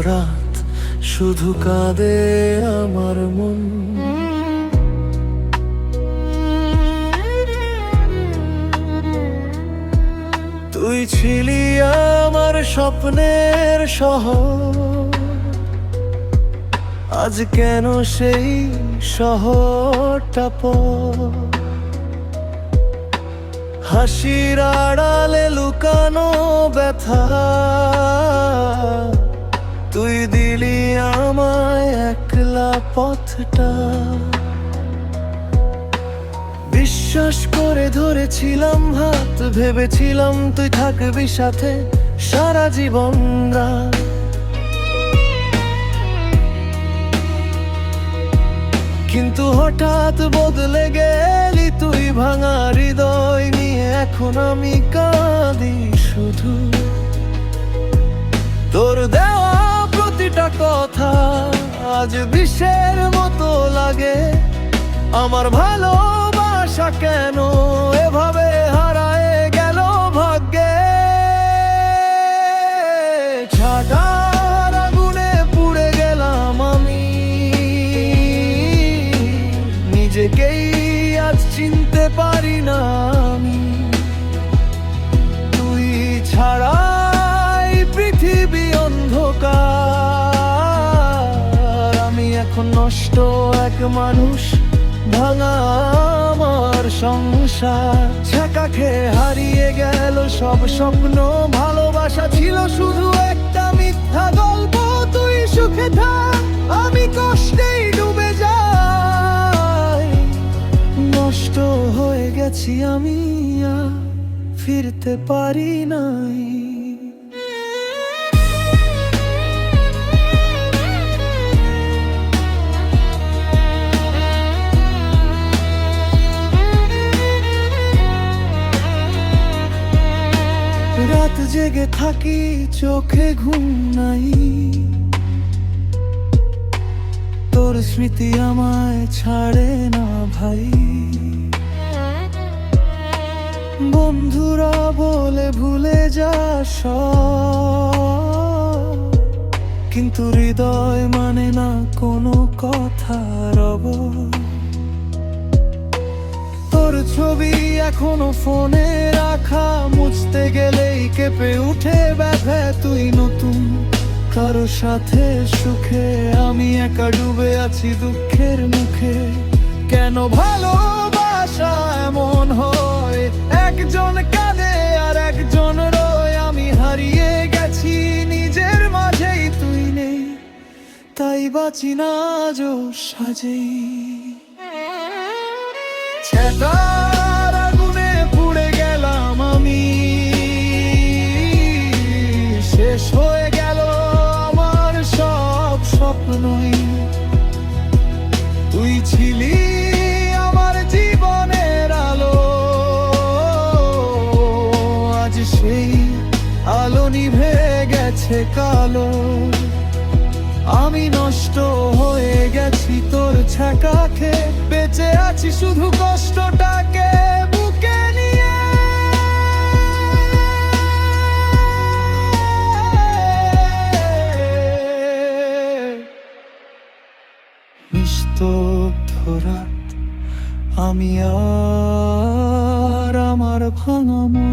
রাত শুধু কাঁদে আমার মন। তুই ছিলি আমার স্বপ্নের শহর, আজ কেন সেই শহরটা পর? হাসির আড়ালে লুকানো ব্যথা, তুই দিলি আমায় একলা পথটা। বিশ্বাস করে ধরেছিলাম হাত, ভেবেছিলাম তুই থাকবি সাথে সারা জীবন রাত। কিন্তু হঠাৎ বদলে গেলি তুই, ভাঙা হৃদয় নিয়ে এখন আমি কাঁদি শুধু। তোর দেওয়া প্রতিটা কথা আজ বিষের মতো লাগে। আমার ভালোবাসা কেন এভাবে হারায় গেল ভাগ্যে? ছাটার আগুনে পুড়ে গেলাম আমি, নিজেকেই আজ চিনতে পারি না আমি। তুই ছাড়াই পৃথিবী অন্ধকার, আমি এখন নষ্ট এক মানুষ, ভাঙা আমার সংসার। ছ্যাঁকা খেয়ে হারিয়ে গেল সব স্বপ্ন, ভালোবাসা ছিল শুধু একটা মিথ্যা গল্প। তুই সুখে থাক, আমি কষ্টেই ডুবে যাই। নষ্ট হয়ে গেছি আমি, আর ফিরতে পারি নাই। রাত জেগে থাকি, চোখে ঘুম নাই, তোর স্মৃতি আমায় ছাড়ে না ভাই। বন্ধুরা বলে ভুলে যা সব, কিন্তু হৃদয় মানে না কোনো কথা রব। তোর ছবি এখনো ফোনে রাখা, মুছতে গেলেই কেঁপে উঠে ব্যথা। তুই নতুন কারো সাথে সুখে, আমি একা ডুবে আছি দুঃখের মুখে। কেন ভালোবাসা এমন হয়, একজন কাঁদে আর একজন রয়। আমি হারিয়ে গেছি নিজের মাঝেই, তুই নেই তাই বাঁচি না আজও সাজেই। ছাতার আগুনে পুড়ে গেলাম আমি, শেষ হয়ে গেল আমার সব স্বপ্নই। তুই ছিলি আমার জীবনের আলো, আজ সেই আলো নিভে গেছে কালো। আমি নষ্ট হয়ে গেছি তোর ছ্যাঁকা খেয়ে, বেঁচে আছি শুধু কষ্টটাকে বুকে নিয়ে। নিস্তব্ধ রাত, আমি আর আমার ভাঙা মন।